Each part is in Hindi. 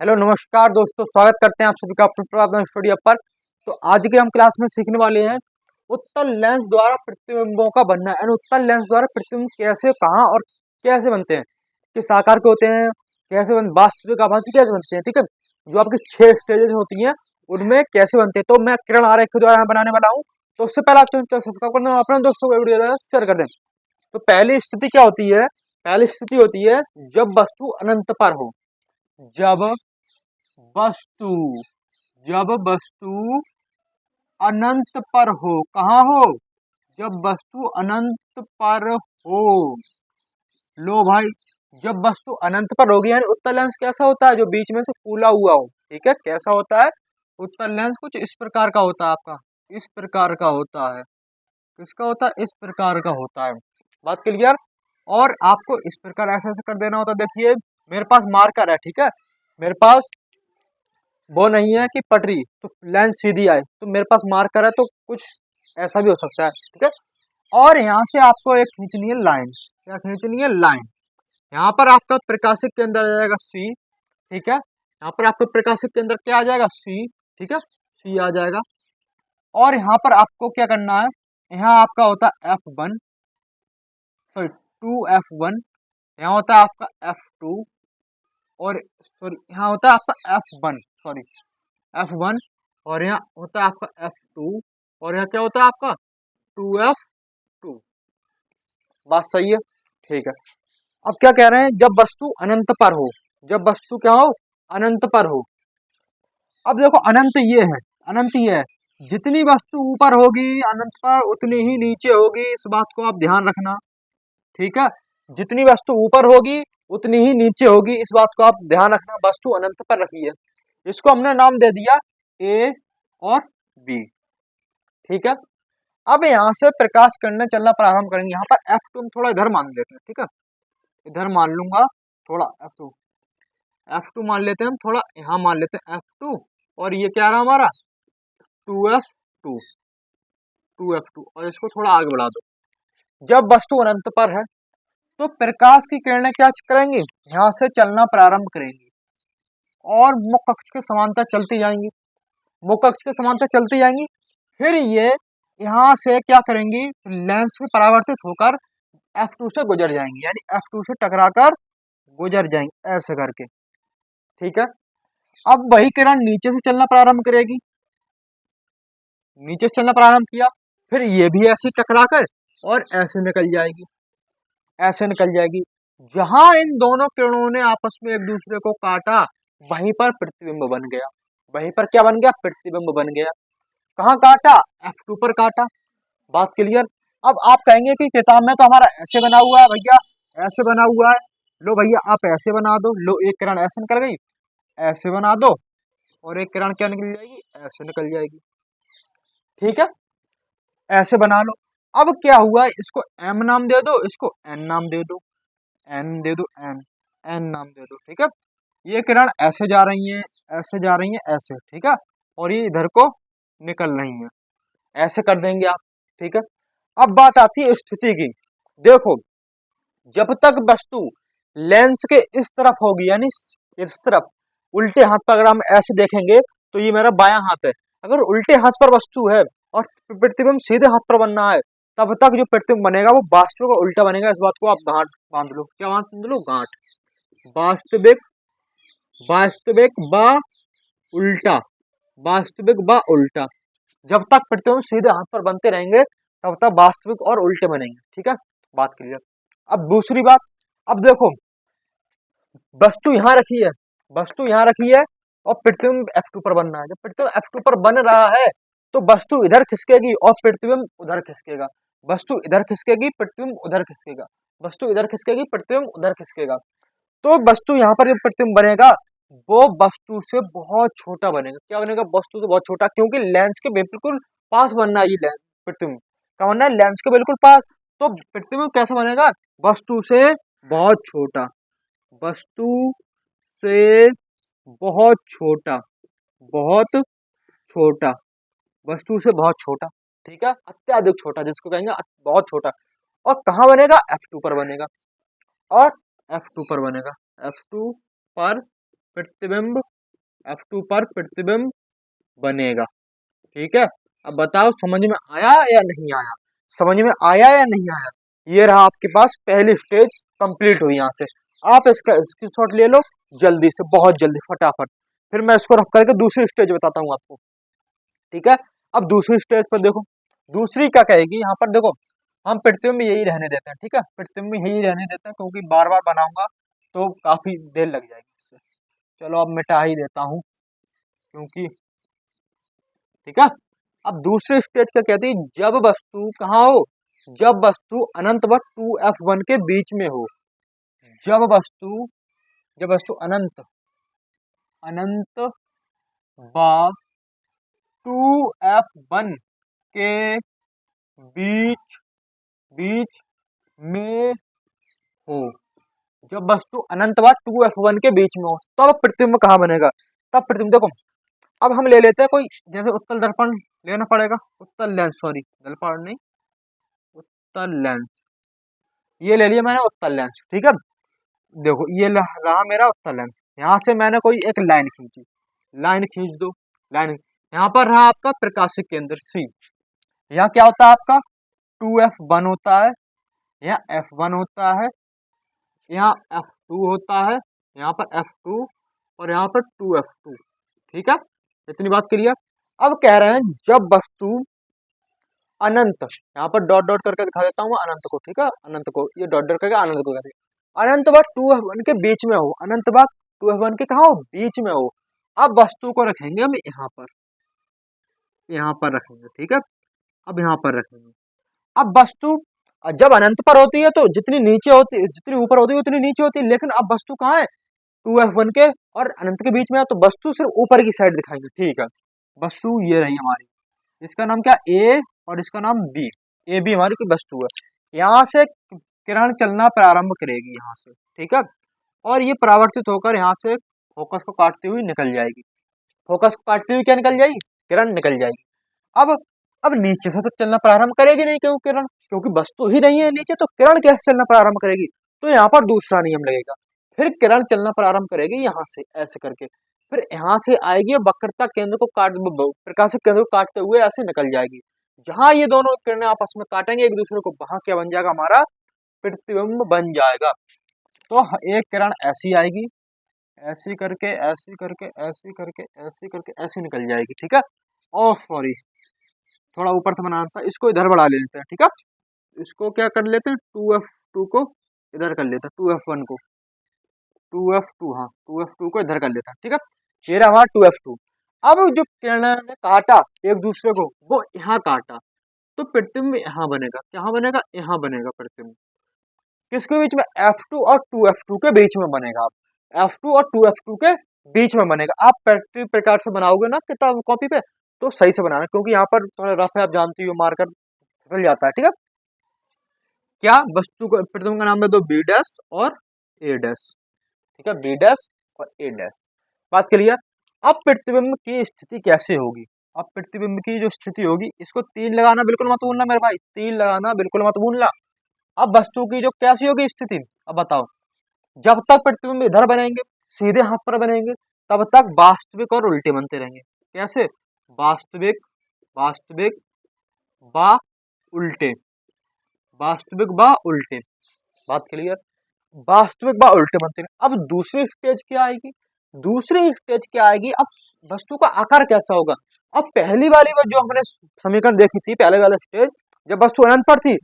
हेलो नमस्कार दोस्तों, स्वागत करते हैं आप सभी का अपने प्रभात स्टूडियो पर। तो आज के हम क्लास में सीखने वाले हैं उत्तल लेंस द्वारा प्रतिबिंबों का बनना यानी उत्तल लेंस द्वारा प्रतिबिंब कैसे, कहाँ और कैसे बनते हैं, किस आकार के होते हैं, कैसे वास्तविक आभासी कैसे बनते हैं। ठीक है, जो आपकी 6 स्टेजेस होती हैं उनमें कैसे बनते हैं। तो मैं किरण आरेख के द्वारा यहाँ बनाने वाला हूँ। तो उससे पहले आप चैनल सब्सक्राइब करना, अपने दोस्तों को वीडियो शेयर कर दें। तो पहली स्थिति क्या होती है? पहली स्थिति होती है जब वस्तु अनंत पर हो। जब वस्तु जब वस्तु अनंत पर हो। कहाँ हो? जब वस्तु अनंत पर हो। लो भाई, जब वस्तु अनंत पर होगी यानी उत्तल लेंस कैसा होता है? जो बीच में से फूला हुआ हो। ठीक है, कैसा होता है? उत्तल लेंस कुछ इस प्रकार का होता है, आपका इस प्रकार का होता है। किसका होता है? इस प्रकार का होता है। बात क्लियर? और आपको इस प्रकार ऐसे ऐसे कर देना होता है। देखिए मेरे पास मार्कर है, ठीक है, मेरे पास वो नहीं है कि पटरी तो लाइन सीधी आए, तो मेरे पास मार्कर है तो कुछ ऐसा भी हो सकता है। ठीक है, और यहाँ से आपको एक खींचनी है लाइन। क्या खींचनी है? लाइन। यहाँ पर आपका प्रकाशिक के अंदर आ जाएगा सी। ठीक है, यहाँ पर आपको प्रकाशिक के अंदर क्या आ जाएगा? सी। ठीक है, सी आ जाएगा। और यहाँ पर आपको क्या करना है? यहाँ आपका होता है F1, सॉरी 2F1, यहाँ होता है आपका F2, और सॉरी यहाँ होता है आपका F1, सॉरी F1, और यहाँ होता है आपका F2, और यहाँ क्या होता है आपका 2F2। बात सही है? ठीक है, अब क्या कह रहे हैं? जब वस्तु अनंत पर हो। जब वस्तु क्या हो? अनंत पर हो। अब देखो अनंत ये है, अनंत ये है, जितनी वस्तु ऊपर होगी अनंत पर उतनी ही नीचे होगी। इस बात को आप ध्यान रखना। ठीक है, जितनी वस्तु ऊपर होगी उतनी ही नीचे होगी, इस बात को आप ध्यान रखना। वस्तु अनंत पर रखी है, इसको हमने नाम दे दिया ए और बी। ठीक है, अब यहाँ से प्रकाश करने चलना प्रारंभ करेंगे। यहाँ पर F2 हम थोड़ा इधर मान लेते हैं। ठीक है, इधर मान लूंगा थोड़ा F2 मान लेते हैं हम, थोड़ा यहाँ मान लेते हैं F2, और ये क्या रहा हमारा 2F2, 2F2, और इसको थोड़ा आगे बढ़ा दो। जब वस्तु अनंत पर है तो प्रकाश की किरणें क्या करेंगी? यहाँ से चलना प्रारंभ करेंगी और मुख्य अक्ष के समांतर चलती जाएंगी, मुख्य अक्ष के समांतर चलती जाएंगी। फिर ये यहाँ से क्या करेंगी? लेंस में परावर्तित होकर F2 से गुजर जाएंगी, यानी F2 से टकराकर गुजर जाएंगी ऐसे करके। ठीक है, अब वही किरण नीचे से चलना प्रारंभ करेगी, नीचे से चलना प्रारंभ किया, फिर ये भी ऐसे टकराकर और ऐसे निकल जाएगी, ऐसे निकल जाएगी। जहां इन दोनों किरणों ने आपस में एक दूसरे को काटा वहीं पर प्रतिबिंब बन गया। वहीं पर क्या बन गया? प्रतिबिंब बन गया। कहाँ काटा? F2 पर काटा। बात क्लियर? अब आप कहेंगे कि किताब में तो हमारा ऐसे बना हुआ है भैया, ऐसे बना हुआ है। लो भैया आप ऐसे बना दो। लो एक किरण ऐसे निकल गई, ऐसे बना दो, और एक किरण क्या निकल जाएगी? ऐसे निकल जाएगी। ठीक है, ऐसे बना लो। अब क्या हुआ? इसको M नाम दे दो, इसको N नाम दे दो, N दे दो, N नाम दे दो। ठीक है, ये किरण ऐसे जा रही हैं, ऐसे जा रही हैं, ऐसे। ठीक है, और ये इधर को निकल रही हैं, ऐसे कर देंगे आप। ठीक है, अब बात आती है स्थिति की। देखो जब तक वस्तु लेंस के इस तरफ होगी, यानी इस तरफ उल्टे हाथ पर, अगर हम ऐसे देखेंगे तो ये मेरा बायां हाथ है। अगर उल्टे हाथ पर वस्तु है और प्रतिबिंब सीधे हाथ पर बनना है, तब तक जो प्रतिबिंब बनेगा वो वास्तविक और उल्टा बनेगा। इस बात को आप गांठ बांध लो। क्या बांध लो? गांठ। वास्तविक, वास्तविक व उल्टा, वास्तविक व उल्टा। जब तक प्रतिबिंब सीधे हाथ पर बनते रहेंगे तब तक वास्तविक और उल्टे बनेंगे। ठीक है, बात क्लियर? अब दूसरी बात, अब देखो वस्तु यहाँ रखी है, वस्तु यहाँ रखी है, और प्रतिबिंब F2 पर बनना है। जब प्रतिबिंब F2 पर बन रहा है तो वस्तु इधर खिसकेगी और प्रतिबिंब उधर खिसकेगा। वस्तु इधर खिसकेगी, प्रतिबिंब उधर खिसकेगा। वस्तु इधर खिसकेगी, प्रतिबिंब उधर खिसकेगा। तो वस्तु यहाँ पर जो प्रतिबिंब बनेगा वो वस्तु से बहुत छोटा बनेगा। क्या बनेगा? वस्तु से बहुत छोटा, क्योंकि लेंस के बिल्कुल पास बनना है। ये लेंस प्रतिबिंब क्या बनना है? लेंस के बिल्कुल पास। तो प्रतिबिंब कैसा बनेगा? वस्तु से बहुत छोटा, वस्तु से बहुत छोटा, बहुत छोटा, वस्तु से बहुत छोटा। ठीक है, अत्यधिक छोटा जिसको कहेंगे बहुत छोटा। और कहाँ बनेगा? F2 पर बनेगा, और F2 पर बनेगा, F2 पर प्रतिबिंब F2 पर प्रतिबिंब बनेगा। ठीक है, अब बताओ समझ में आया या नहीं आया, समझ में आया या नहीं आया। ये रहा आपके पास पहली स्टेज कंप्लीट हुई। यहाँ से आप इसका स्क्रीनशॉट ले लो जल्दी से, बहुत जल्दी फटाफट, फिर मैं इसको रख करके दूसरी स्टेज बताता हूँ आपको। ठीक है, अब दूसरी स्टेज पर देखो, दूसरी क्या कहेगी यहाँ पर देखो, हम प्रतिबिंब यही रहने देते हैं। ठीक है, प्रतिबिंब यही रहने देते हैं क्योंकि बार बार बनाऊंगा तो काफी देर लग जाएगी इससे। चलो अब मिटा ही देता हूँ क्योंकि, ठीक है। अब दूसरी स्टेज क्या कहती है, जब वस्तु कहाँ हो, जब वस्तु अनंत व 2f1 के बीच में हो। जब वस्तु, जब वस्तु अनंत, अनंत व 2f1 के बीच, बीच में हो। जब वस्तु अनंत व 2f1 के बीच में हो तब प्रतिबिंब कहाँ बनेगा। तब प्रतिबिंब देखो, अब हम ले लेते हैं कोई, जैसे उत्तल दर्पण लेना पड़ेगा, उत्तल लेंस, सॉरी दर्पण नहीं, उत्तल लेंस, ये ले लिया मैंने उत्तल लेंस। ठीक है, देखो ये रहा मेरा उत्तल लेंस। यहाँ से मैंने कोई एक लाइन खींची, लाइन खींच दो, लाइन, यहाँ पर रहा आपका प्रकाशिक केंद्र सी। यहाँ क्या होता है आपका 2f1 होता है, यहाँ f1 होता है, यहाँ f2 होता है, यहाँ पर f2 और यहाँ पर 2f2। ठीक है, इतनी बात क्लियर। अब कह रहे हैं जब वस्तु अनंत, यहाँ पर डॉट डॉट करके दिखा देता हूँ अनंत को। ठीक है, अनंत को ये डॉट डॉट करके अनंत को कहते हैं। अनंत बाग 2f1 के बीच में हो, अनंत बाग 2f1 के कहा हो, बीच में हो। अब वस्तु को रखेंगे हम यहाँ पर, यहाँ पर रखेंगे। ठीक है, अब यहाँ पर रखेंगे। अब वस्तु जब अनंत पर होती है तो जितनी नीचे होती, जितनी ऊपर होती है उतनी नीचे होती है, लेकिन अब वस्तु कहाँ है 2f1 के और अनंत के बीच में है, तो वस्तु सिर्फ ऊपर की साइड दिखाएंगे। ठीक है, वस्तु ये रही हमारी, इसका नाम क्या ए और इसका नाम बी, ए बी हमारी कोई वस्तु है। यहाँ से किरण चलना प्रारंभ करेगी यहाँ से। ठीक है, और ये परावर्तित होकर यहाँ से फोकस को काटती हुई निकल जाएगी। फोकस को काटती हुई क्या निकल जाएगी, किरण निकल जाएगी। अब नीचे से तो चलना प्रारंभ करेगी नहीं, क्यों किरण, क्योंकि वस्तु ही नहीं है नीचे, तो किरण कैसे चलना प्रारंभ करेगी। तो यहाँ पर दूसरा नियम लगेगा, फिर किरण चलना प्रारंभ करेगी यहाँ से ऐसे करके, फिर यहाँ से आएगी वक्रता केंद्र को काट, प्रकाशिक केंद्र को काटते हुए ऐसे निकल जाएगी। जहां ये दोनों किरणें आपस में काटेंगे एक दूसरे को, वहां क्या बन जाएगा, हमारा प्रतिबिंब बन जाएगा। तो एक किरण ऐसी आएगी, ऐसी करके ऐसी करके ऐसी करके ऐसी करके ऐसी निकल जाएगी। ठीक है, और सॉरी थोड़ा ऊपर से बनाना था, इसको इधर बढ़ा लेते हैं। ठीक है, इसको क्या कर लेते हैं, 2f2 को इधर कर लेते हैं, 2f1 को 2f2, हाँ 2f2 को इधर कर लेते हैं। ठीक है, ये रहा हमारा 2f2। अब जो किरण ने काटा एक दूसरे को, वो यहाँ काटा, तो प्रतिबिंब यहाँ बनेगा, यहाँ बनेगा, यहाँ बनेगा प्रतिबिंब। किसके बीच में, f2 और 2f2 के बीच में बनेगा। आप f2 और 2f2 के बीच में बनेगा। आप प्रैक्टिकल प्रकार से बनाओगे ना किताब कॉपी पे, तो सही से बनाना, क्योंकि यहाँ पर थोड़ा रफ है, आप जानती हो मार्कर फिसल जाता है। ठीक है, क्या वस्तु को प्रतिबिंब का नाम है दो बी डैश और ए डैश। ठीक है, बी डैश और ए डैश, बात क्लियर। अब प्रतिबिंब की स्थिति कैसे होगी, अब प्रतिबिंब की जो स्थिति होगी, इसको 3 लगाना बिल्कुल मत भूलना मेरे भाई, 3 लगाना बिल्कुल मत भूलना। अब वस्तु की जो कैसी होगी स्थिति, अब बताओ, जब तक प्रतिबिंब इधर बनेंगे, सीधे हाथ पर बनेंगे, तब तक वास्तविक और उल्टे बनते रहेंगे। कैसे, वास्तविक, वास्तविक बा उल्टे, वास्तविक बा उल्टे, बात क्लियर, वास्तविक बा उल्टे बनते हैं। अब दूसरी स्टेज क्या आएगी, दूसरी स्टेज क्या आएगी, अब वस्तु का आकार कैसा होगा। अब पहली वाली जो हमने समीकरण देखी थी, पहले वाला स्टेज जब वस्तु अनंत पर थी,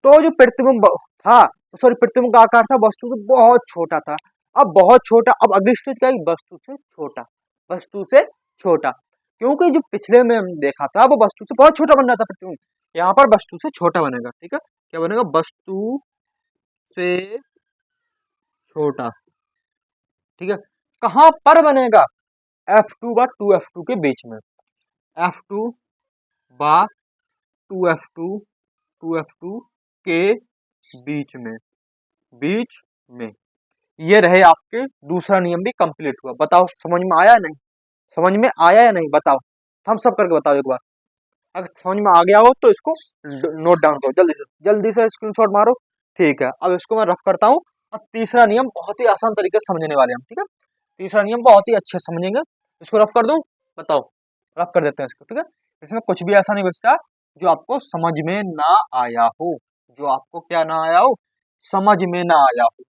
तो जो प्रतिबिंब था, सॉरी प्रतिबिंब का आकार था वस्तु से बहुत छोटा था। अब बहुत छोटा, अब अगली स्टेज क्या है, वस्तु से छोटा, वस्तु से छोटा, क्योंकि जो पिछले में हम देखा था वो वस्तु से बहुत छोटा बन रहा था प्रतिबिंब, यहाँ पर वस्तु से छोटा बनेगा। ठीक है, क्या बनेगा, वस्तु से छोटा। ठीक है, कहां पर बनेगा, f2 व 2f2 के बीच में, f2 व 2f2, 2f2 के बीच में, बीच में। ये रहे आपके, दूसरा नियम भी कंप्लीट हुआ। बताओ समझ में आया नहीं, समझ में आया या नहीं, बताओ, हम सब करके बताओ एक बार। अगर समझ में आ गया हो तो इसको नोट डाउन करो, जल्दी से स्क्रीनशॉट मारो। ठीक है, अब इसको मैं रफ करता हूँ, और तीसरा नियम बहुत ही आसान तरीके से समझने वाले हम। ठीक है, तीसरा नियम बहुत ही अच्छे से समझेंगे। इसको रफ कर दूं, बताओ, रफ कर देते हैं इसको, ठीक है। इसमें कुछ भी ऐसा नहीं बचता जो आपको समझ में ना आया हो, जो आपको क्या ना आया हो, समझ में ना आया हो।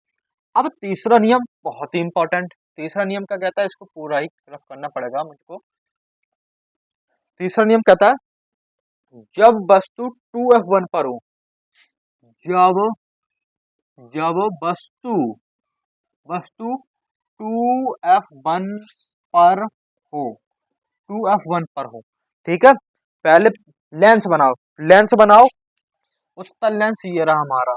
अब तीसरा नियम बहुत ही इंपॉर्टेंट, तीसरा नियम क्या कहता है, इसको पूरा ही रफ करना पड़ेगा मुझको। तीसरा नियम कहता है जब वस्तु 2F1 पर हो, जब जब वस्तु वस्तु 2F1 पर हो, 2F1 पर हो, ठीक है। पहले लेंस बनाओ, लेंस बनाओ, उत्तल लेंस ये रहा हमारा,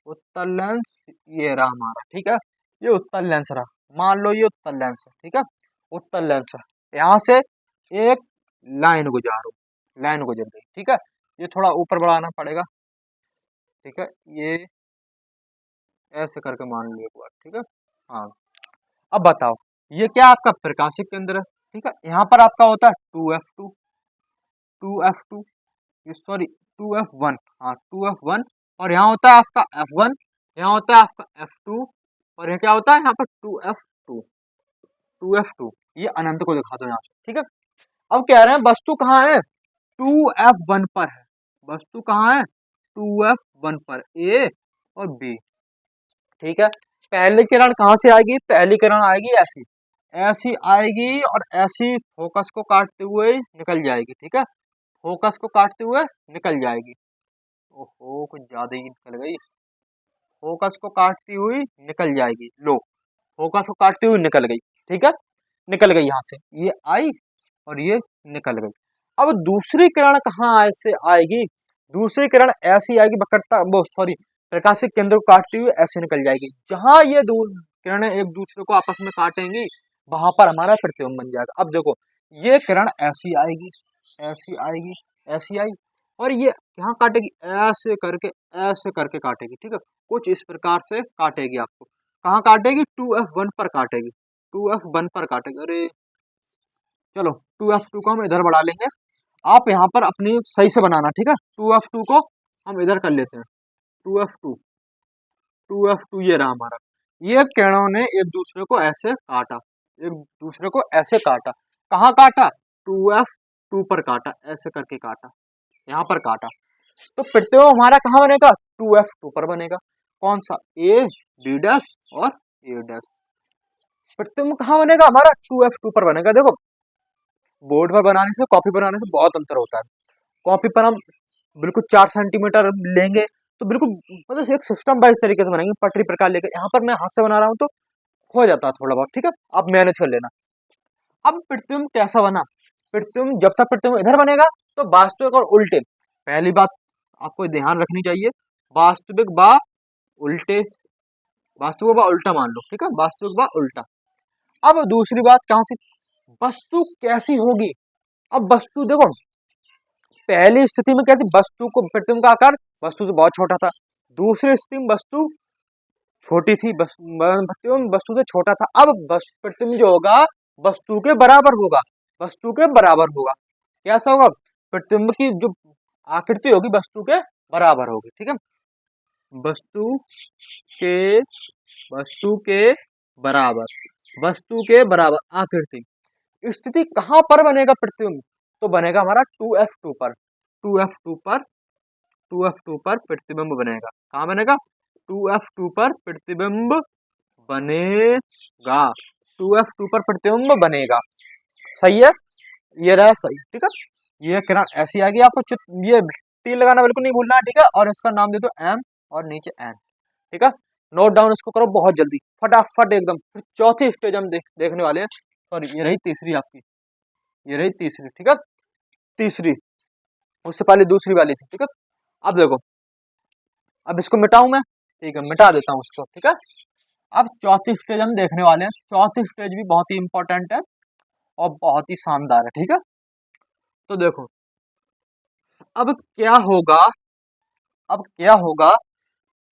उत्तल लेंस ये रहा हमारा, ठीक है। ये उत्तल लेंस रहा, मान लो ये उत्तल लेंस है, ठीक है। उत्तल लेंस है, यहाँ से एक लाइन गुजारो, लाइन गुजर गई, ठीक है। ये थोड़ा ऊपर बढ़ाना पड़ेगा, ठीक है। ये ऐसे करके मान लो एक बार, ठीक है। हाँ, अब बताओ, ये क्या आपका प्रकाशिक केंद्र है, ठीक है। यहाँ पर आपका होता है 2F2, 2F2, सॉरी 2F1, हाँ 2F1, और यहाँ होता है आपका F1, यहाँ होता है आपका F2, और ये क्या होता है यहाँ पर 2F2, 2F2। ये अनंत को दिखा दो यहाँ से, ठीक है। अब कह रहे हैं वस्तु कहाँ है, 2F1 पर है, वस्तु कहाँ है, 2F1 पर, ए और बी, ठीक है। पहली किरण कहाँ से आएगी, पहली किरण आएगी ऐसी, ऐसी आएगी और ऐसी फोकस को काटते हुए निकल जाएगी, ठीक है। फोकस को काटते हुए निकल जाएगी, ओहो कुछ ज्यादा ही निकल गई, फोकस को काटती हुई निकल जाएगी, लो फोकस को काटती हुई निकल गई, ठीक है। निकल गई यहाँ से, ये आई और ये निकल गई। अब दूसरी किरण कहाँ ऐसे आएगी, दूसरी किरण ऐसी आएगी, बकरता वो सॉरी प्रकाशिक केंद्र को काटती हुई ऐसे निकल जाएगी। जहां ये दो किरणें एक दूसरे को आपस में काटेंगी, वहां पर हमारा प्रतिबिंब बन जाएगा। अब देखो, ये किरण ऐसी आएगी, ऐसी आएगी, ऐसी आई, और ये यहाँ काटेगी, ऐसे करके काटेगी, ठीक है। कुछ इस प्रकार से काटेगी आपको, कहाँ काटेगी, 2F1 पर काटेगी, 2F1 पर काटेगी। अरे चलो 2F2 को हम इधर बढ़ा लेंगे, आप यहाँ पर अपनी सही से बनाना, ठीक है। 2F2 को हम इधर कर लेते हैं, 2F2, 2F2 ये रहा हमारा। ये किरणों ने एक दूसरे को ऐसे काटा, एक दूसरे को ऐसे काटा, कहाँ काटा, 2F2 पर काटा, ऐसे करके काटा, यहाँ पर काटा। तो प्रतिबिंब हमारा कहाँ बनेगा, 2F2 पर बनेगा। कौन सा, ए बी डैश और ए डैश। प्रतिबिंब कहाँ बनेगा हमारा, 2F2 पर बनेगा। देखो बोर्ड पर बनाने से कॉपी बनाने से बहुत अंतर होता है। कॉपी पर हम बिल्कुल 4 सेंटीमीटर लेंगे तो बिल्कुल मतलब एक सिस्टम वाइज तरीके से बनाएंगे, पटरी प्रकार लेकर। यहाँ पर मैं हाथ से बना रहा हूँ तो हो जाता है थोड़ा बहुत, ठीक है। आप मैनेज कर लेना। अब प्रतिबिंब कैसा बना, प्रतिबिंब जब तक प्रतिबिंब इधर बनेगा तो वास्तविक और उल्टे, पहली बात आपको ध्यान रखनी चाहिए, वास्तविक बा उल्टे, वास्तविक बा उल्टा मान लो, ठीक है, वास्तविक बा उल्टा। अब दूसरी बात कहाँ से, वस्तु कैसी होगी। अब वस्तु देखो, पहली स्थिति में क्या थी, वस्तु को प्रतिबिंब का आकार वस्तु से बहुत छोटा था, दूसरी स्थिति में वस्तु छोटी थी, प्रतिबिंब वस्तु से छोटा था। अब प्रतिबिंब जो होगा वस्तु के बराबर होगा, वस्तु के बराबर होगा। कैसा होगा, प्रतिबिंब की जो आकृति होगी वस्तु के बराबर होगी, ठीक है। वस्तु के वस्तु के बराबर, वस्तु के बराबर आकृति। स्थिति कहाँ पर बनेगा प्रतिबिंब, तो बनेगा हमारा 2F2 पर, 2F2 पर, 2F2 पर प्रतिबिंब बनेगा। कहाँ बनेगा, 2F2 पर प्रतिबिंब बनेगा, 2F2 पर प्रतिबिंब बनेगा। सही है, ये रहा सही, ठीक है। ये किरण ऐसी आएगी, आपको ये तीर लगाना बिल्कुल नहीं भूलना है, ठीक है। और इसका नाम दे दो M और नीचे N, ठीक है। नोट डाउन इसको करो बहुत जल्दी, फटाफट एकदम। फिर चौथी स्टेज हम देखने वाले हैं, सॉरी ये रही तीसरी आपकी, ये रही तीसरी, ठीक है। तीसरी, उससे पहले दूसरी वाली थी, ठीक है। अब देखो, अब इसको मिटाऊं मैं, ठीक है, मिटा देता हूँ इसको, ठीक है। अब चौथी स्टेज हम देखने वाले हैं, चौथी स्टेज भी बहुत ही इंपॉर्टेंट है और बहुत ही शानदार है, ठीक है। तो देखो अब क्या होगा, अब क्या होगा,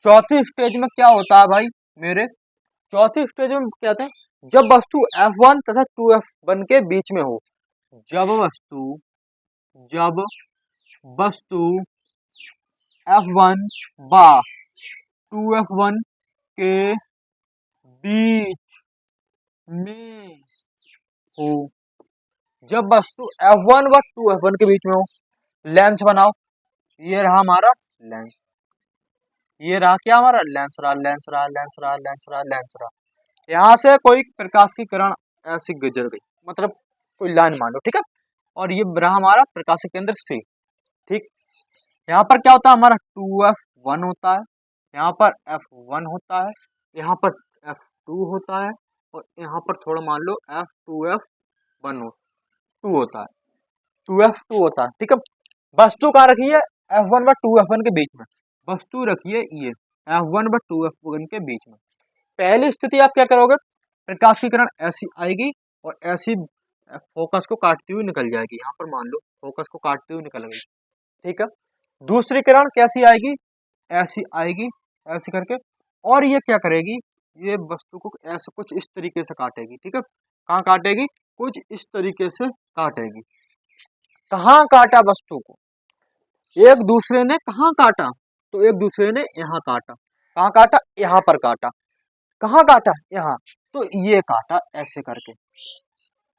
चौथी स्टेज में क्या होता है भाई मेरे, चौथी स्टेज में कहते हैं जब वस्तु F1 तथा 2F1 के बीच में हो, जब वस्तु, जब वस्तु F1 बा 2F1 के बीच में हो। जब वस्तु F1 व 2F1 के बीच में हो, लेंस बनाओ। ये रहा हमारा लेंस, ये रहा क्या हमारा लेंस रहा, लेंस रहा, लेंस रहा, लेंस रहा, लेंस रहा। यहाँ से कोई प्रकाश की किरण ऐसी गुजर गई, मतलब कोई लाइन मान लो, ठीक है। और ये रहा हमारा प्रकाश के केंद्र से, ठीक। यहाँ पर क्या होता है हमारा 2F1 होता है, यहाँ पर F1 होता है, यहाँ पर F2 होता है, और यहाँ पर थोड़ा मान लो F2F1 2 होता है, 2F2 होता है, ठीक है। वस्तु कहाँ रखी है F1 व 2F1 के बीच में, वस्तु रखिए ये F1 व 2F1 के बीच में। पहली स्थिति आप क्या करोगे, प्रकाश की किरण ऐसी आएगी और ऐसी फोकस को काटती हुई निकल जाएगी, यहाँ पर मान लो फोकस को काटती हुई निकल गई, ठीक है। दूसरी किरण कैसी आएगी, ऐसी आएगी, ऐसे करके, और ये क्या करेगी, ये वस्तु को ऐसे कुछ इस तरीके से काटेगी, ठीक है। कहाँ काटेगी, कुछ इस तरीके से काटेगी। कहाँ काटा वस्तु को, एक दूसरे ने कहाँ काटा, तो एक दूसरे ने यहाँ काटा। कहाँ काटा, यहाँ पर काटा। कहाँ काटा, यहाँ, तो ये काटा ऐसे करके।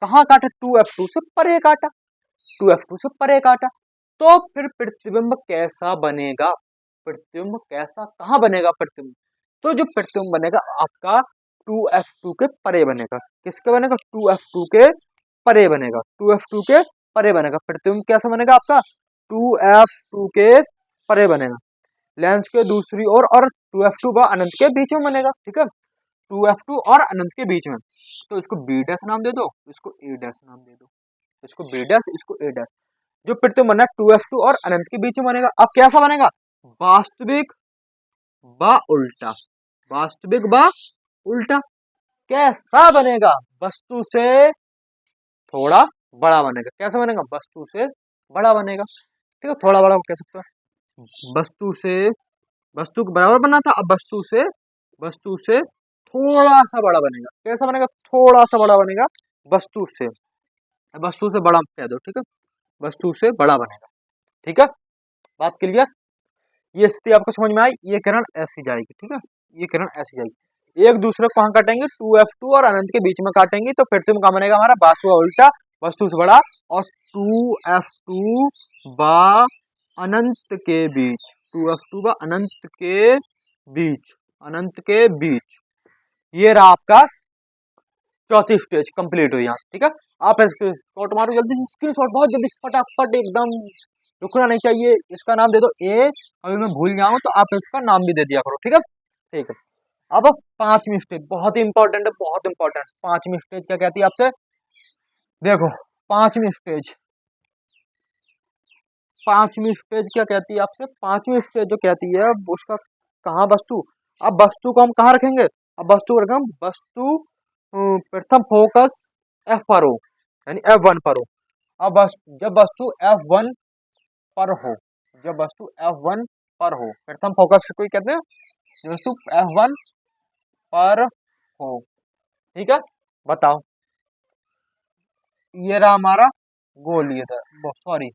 कहाँ काटा, 2F2 से परे काटा, 2F2 से परे काटा। तो फिर प्रतिबिंब कैसा बनेगा, प्रतिबिंब कैसा, कहाँ बनेगा प्रतिबिंब, तो जो प्रतिबिंब बनेगा आपका 2F2 के परे बनेगा। किसके बनेगा, 2F2 के परे बनेगा, 2F2 के परे बनेगा। प्रतिबिंब कैसा बनेगा आपका, 2F2 के परे बनेगा, लेंस के दूसरी ओर, और 2F2 व अनंत के बीच में बनेगा, ठीक है। 2F2 और अनंत के बीच में, तो इसको B डैश नाम दे दो, इसको A डैश नाम दे दो, इसको B डैश, इसको A डैश। जो प्रतिबिंब बना 2F2 और अनंत के बीच में बनेगा। अब कैसा बनेगा, वास्तविक व उल्टा, वास्तविक व उल्टा। कैसा बनेगा, वस्तु से थोड़ा बड़ा बनेगा। कैसा बनेगा, वस्तु से बड़ा बनेगा, ठीक है। थोड़ा बड़ा कह सकते हो, वस्तु से, वस्तु के बराबर बना था, अब वस्तु से थोड़ा सा बड़ा बनेगा। कैसा बनेगा, थोड़ा सा बड़ा बनेगा, वस्तु से, वस्तु से बड़ा कह दो, ठीक है, वस्तु से बड़ा बनेगा, ठीक है। बात क्लियर, ये स्थिति आपको समझ में आई। ये किरण ऐसी जाएगी, ठीक है, ये किरण ऐसी जाएगी, एक दूसरे को कहाँ काटेंगे, 2F2 और अनंत के बीच में काटेंगे, तो फिर से कहाँ बनेगा हमारा, वास्तु का उल्टा, वस्तु से बड़ा, और 2F2 व अनंत के बीच, 2F2 व अनंत के बीच, अनंत के बीच। ये रहा आपका चौथी स्टेज कंप्लीट हुई यहाँ से, ठीक है। आप स्क्रीनशॉट मारो जल्दी से, स्क्रीनशॉट बहुत जल्दी, फटाफट एकदम, रुकना नहीं चाहिए। इसका नाम दे दो A, अभी मैं भूल जाऊं तो आप इसका नाम भी दे दिया करो, ठीक है, ठीक है। अब पांचवी स्टेज बहुत ही इंपॉर्टेंट है, बहुत इंपॉर्टेंट। पांचवी स्टेज क्या कहती है आपसे, देखो पांचवी स्टेज, पांचवी स्टेज क्या कहती है आपसे, पांचवी स्टेज जो कहती है उसका कहाँ वस्तु, अब वस्तु को हम कहाँ रखेंगे, अब वस्तु को रखें, वस्तु प्रथम फोकस F पर हो, यानी F1 पर हो। अब जब वस्तु F1 पर हो, जब वस्तु F1 पर हो, प्रथम फोकस को कहते हैं, जब वस्तु F1 पर हो, ठीक है। बताओ, ये रहा हमारा गोलीय दर्पण, सॉरी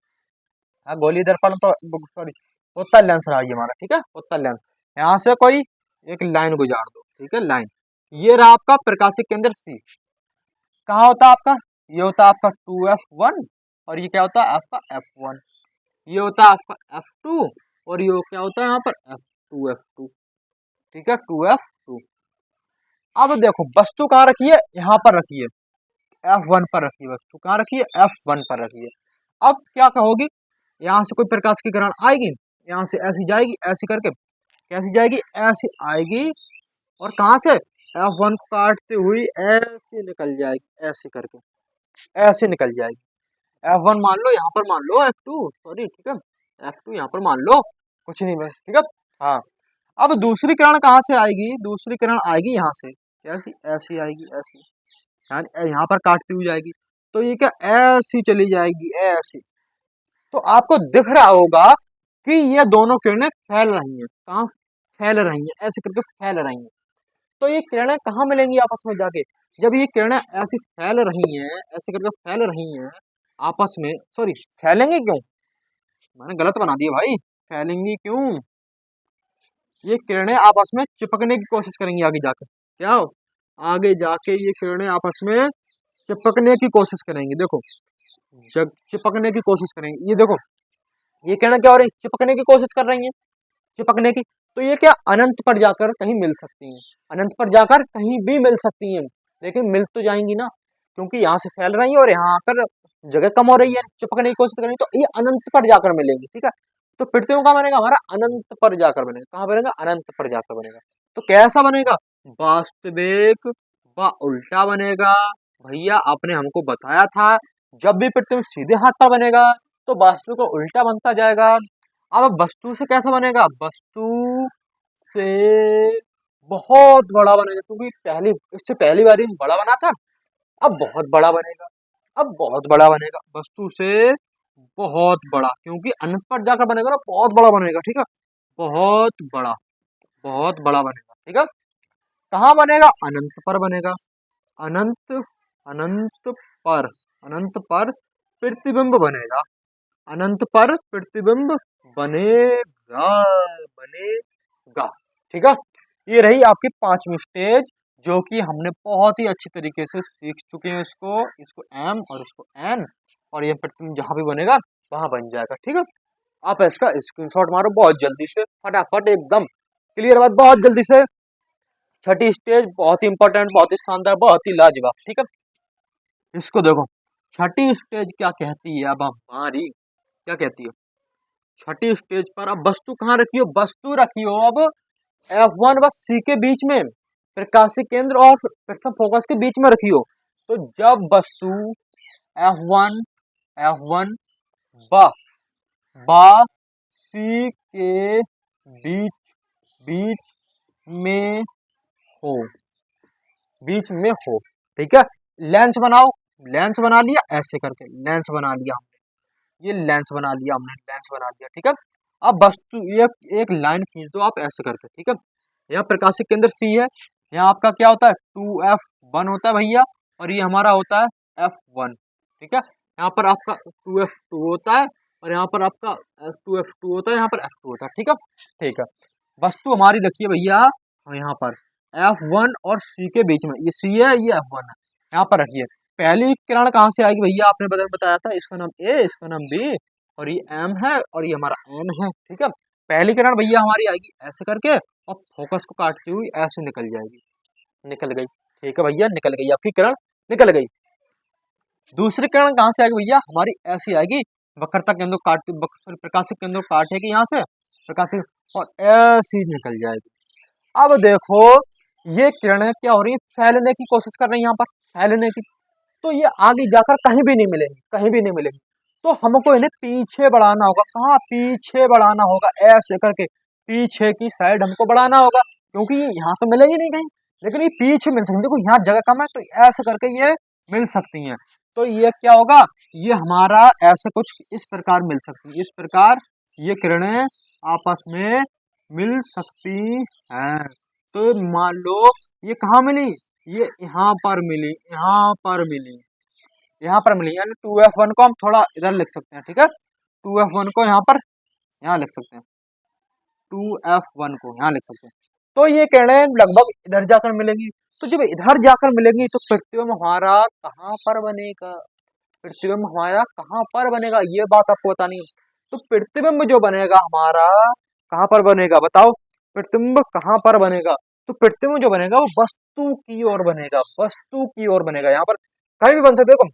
हाँ गोलीय दर्पण तो सॉरी उत्तल लेंस रहा ये हमारा, ठीक है, उत्तल लेंस। यहाँ से कोई एक लाइन गुजार दो, ठीक है, लाइन। ये रहा आपका प्रकाशिक केंद्र C, कहाँ होता है आपका, ये होता है आपका 2F1, और ये क्या होता है आपका F1, ये होता है आपका F2, और ये क्या होता है यहाँ पर F2, ठीक है, 2F2। अब देखो वस्तु कहाँ रखी है, यहाँ पर रखी है, F1 पर रखी है, वस्तु कहाँ रखी है, F1 पर रखी है। अब क्या कहोगी, यहाँ से कोई प्रकाश की किरण आएगी, यहाँ से ऐसी जाएगी, ऐसी करके, कैसी जाएगी, ऐसी आएगी, और कहाँ से, F1 को काटते हुई ऐसे निकल जाएगी, ऐसे करके ऐसे निकल जाएगी। F1 मान लो, यहाँ पर मान लो F2, सॉरी, ठीक है, F2 यहाँ पर मान लो, कुछ नहीं बस, ठीक है। हाँ, अब दूसरी किरण कहाँ से आएगी, दूसरी किरण आएगी यहाँ से, कैसी, ऐसी आएगी, ऐसी, यानी यहाँ पर काटती हुई जाएगी, तो ये क्या ऐसी चली जाएगी, ऐसी। तो आपको दिख रहा होगा कि ये दोनों किरणें फैल रही हैं, कहाँ फैल रही हैं, ऐसे करके फैल रही हैं। तो ये किरणें कहाँ मिलेंगी आपस में जाके, जब ये किरणें ऐसी फैल रही हैं, ऐसे करके फैल रही हैं आपस में, सॉरी फैलेंगी क्यों, मैंने गलत बना दिया भाई, फैलेंगी क्यों, ये किरणें आपस में चिपकने की कोशिश करेंगी आगे जाकर, क्या हो, आगे जाके ये किरणें आपस में चिपकने की कोशिश करेंगी। देखो, जब चिपकने की कोशिश करेंगे, ये देखो, ये कहना क्या हो रही है, चिपकने की कोशिश कर रही है, चिपकने की। तो ये क्या अनंत पर जाकर कहीं मिल सकती हैं, अनंत पर जाकर कहीं भी मिल सकती हैं, लेकिन मिल तो जाएंगी ना, क्योंकि यहाँ से फैल रही है और यहाँ आकर जगह कम हो रही है, चिपकने की कोशिश करेंगे तो ये अनंत पर जाकर मिलेंगी, ठीक है। तो पृथ्वी कहाँ बनेगा हमारा, अनंत पर जाकर बनेगा, कहाँ बनेगा, अनंत पर जाकर बनेगा। तो कैसा बनेगा, वास्तविक व उल्टा बनेगा। भैया आपने हमको बताया था, जब भी पृथ्वी सीधे हाथ पर बनेगा तो वास्तु को उल्टा बनता जाएगा। अब वस्तु से कैसा बनेगा, वस्तु से बहुत बड़ा बनेगा, क्योंकि पहली इससे पहली बारी में बड़ा बना था, अब बहुत बड़ा बनेगा, अब बहुत बड़ा बनेगा, वस्तु से बहुत बड़ा, क्योंकि अनंत पर जाकर बनेगा ना, बहुत बड़ा बनेगा, ठीक है, बहुत बड़ा, बहुत बड़ा बनेगा, ठीक है। कहाँ बनेगा, अनंत पर बनेगा, अनंत, अनंत पर, अनंत पर प्रतिबिंब बनेगा, अनंत पर प्रतिबिंब बनेगा, बनेगा, ठीक है। ये रही आपकी पांचवी स्टेज, जो कि हमने बहुत ही अच्छी तरीके से सीख चुके हैं इसको, इसको एम और इसको एन, और ये प्रतिबिंब जहां भी बनेगा वहां बन जाएगा, ठीक है। आप इसका स्क्रीनशॉट मारो बहुत जल्दी से, फटाफट, एकदम क्लियर बात, बहुत जल्दी से। छठी स्टेज बहुत ही इंपॉर्टेंट, बहुत ही शानदार, बहुत ही लाजवाब, ठीक है। इसको देखो, छठी स्टेज क्या कहती है अब हमारी, क्या कहती है, छठी स्टेज पर अब वस्तु कहाँ रखी हो, वस्तु रखी हो अब F1 व C के बीच में, प्रकाशिक केंद्र और प्रथम फोकस के बीच में रखी हो। तो जब वस्तु F1, F1 व C के बीच, बीच में हो, बीच में हो, ठीक है। लेंस बनाओ, लेंस बना लिया ऐसे करके, लेंस बना लिया हमने, ये लेंस बना लिया हमने, लेंस बना लिया, ठीक है। अब वस्तु एक लाइन खींच दो आप ऐसे करके, ठीक है। यहाँ प्रकाशिक केंद्र सी है, यहाँ आपका क्या होता है 2F1 होता है भैया, और ये हमारा होता है F1, ठीक है। यहाँ पर आपका 2F2 होता है, और यहाँ पर आपका 2F2 होता है, यहाँ पर F2 होता है, ठीक है, ठीक है। वस्तु हमारी रखिए भैया यहाँ पर F1 और C के बीच में, ये C है, ये F1 है, यहाँ पर रखिए। पहली किरण कहाँ से आएगी भैया, आपने बताया था, इसका नाम A, इसका नाम B, और ये M है, और ये हमारा N है, ठीक है। पहली किरण भैया हमारी आएगी ऐसे करके, और फोकस को काटती हुई ऐसे निकल जाएगी, निकल गई, ठीक है भैया, निकल गई आपकी किरण, निकल गई। दूसरी किरण कहाँ से आएगी भैया, हमारी ऐसी आएगी, वक्रता केंद्र काटती, प्रकाशिक केंद्र काटेगी यहाँ से, प्रकाशिक, और ऐसी निकल जाएगी। अब देखो, ये किरणें क्या हो रही है, फैलने की कोशिश कर रही है यहाँ पर, फैलने की। तो ये आगे जाकर कहीं भी नहीं मिलेंगी, कहीं भी नहीं मिलेंगी। तो हमको इन्हें पीछे बढ़ाना होगा, कहाँ, पीछे बढ़ाना होगा, ऐसे करके पीछे की साइड हमको बढ़ाना होगा, क्योंकि यहाँ तो मिलेगी नहीं कहीं, लेकिन ये पीछे मिल सकती है। देखो यहाँ जगह कम है, तो ऐसे करके ये मिल सकती हैं। तो ये क्या होगा, ये हमारा ऐसे कुछ इस प्रकार मिल सकती है, इस प्रकार ये किरणें आपस में मिल सकती हैं। तो मान लो ये कहाँ मिली, ये यहाँ पर मिली, यहाँ पर मिली, यहाँ पर मिली, यानी 2F1 को हम थोड़ा इधर लिख सकते हैं, ठीक है। 2F1 को यहाँ पर, यहाँ लिख सकते हैं, 2F1 को यहाँ लिख सकते हैं। तो ये किरणें लगभग इधर जाकर मिलेंगी। तो जब इधर जाकर मिलेंगी तो प्रतिबिंब हमारा कहाँ पर बनेगा, प्रतिबिंब हमारा कहाँ पर बनेगा, ये बात आपको बतानी है। तो प्रतिबिंब जो बनेगा हमारा कहाँ पर बनेगा, बताओ, प्रतिबिंब कहाँ पर बनेगा। तो प्रतिबिंब जो बनेगा वो वस्तु की ओर बनेगा, वस्तु की ओर बनेगा। यहाँ पर कहीं भी बन सकता है, देखो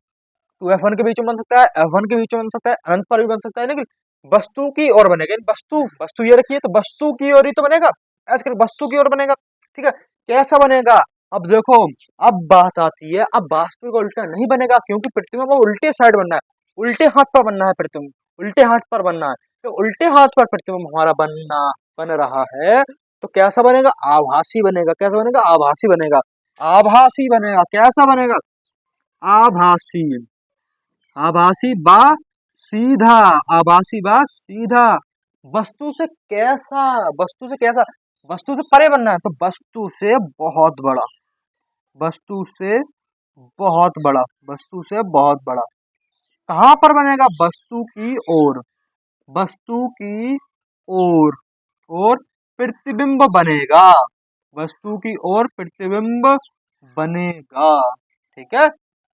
2F1 के बीच में बन सकता है, F1 के बीच में बन सकता है, अनंत पर भी बन सकता है, लेकिन वस्तु की ओर बनेगा। वस्तु, वस्तु ये रखिए, तो वस्तु की ओर ही तो बनेगा, ऐसे करके वस्तु की ओर बनेगा, ठीक है। कैसा बनेगा, अब देखो, अब बात आती है, अब वास्तविक उल्टा नहीं बनेगा, क्योंकि प्रतिबिंब को उल्टे साइड बनना है, उल्टे हाथ पर बनना है प्रतिबिंब, उल्टे हाथ पर बनना है। तो उल्टे हाथ पर प्रतिबिंब हमारा बन रहा है, तो कैसा बनेगा, आभासी बनेगा, कैसा बनेगा, आभासी बनेगा, आभासी बनेगा, कैसा बनेगा, आभासी, आभासी बा सीधा, आभासी बा सीधा। वस्तु से कैसा, वस्तु से कैसा, वस्तु से परे बनना है, तो वस्तु से बहुत बड़ा, वस्तु से बहुत बड़ा, वस्तु से बहुत बड़ा। कहाँ पर बनेगा, वस्तु की ओर, वस्तु की ओर, और प्रतिबिंब बनेगा, वस्तु की ओर प्रतिबिंब बनेगा, ठीक है।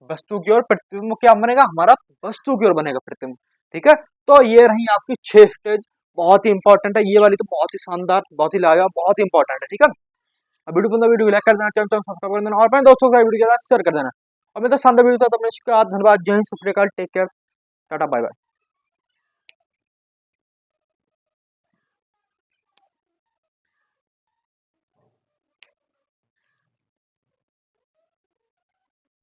वस्तु की ओर प्रतिबिंब क्या बनेगा हमारा, वस्तु की ओर बनेगा प्रतिबिंब। ठीक है, तो ये रही आपकी 6 स्टेज, बहुत ही इंपॉर्टेंट है ये वाली, तो बहुत ही शानदार, बहुत ही लाजवाब, बहुत ही इंपॉर्टेंट है। ठीक है, अब वीडियो पसंद है वीडियो को लाइक कर देना, चैनल सब्सक्राइब कर देना और अपने दोस्तों के साथ वीडियो को शेयर कर देना। और मैं तो शानदार वीडियो था, तो अपने इसके बाद धन्यवाद, जय Hind, Sat Shri Akal, take care, tata bye bye.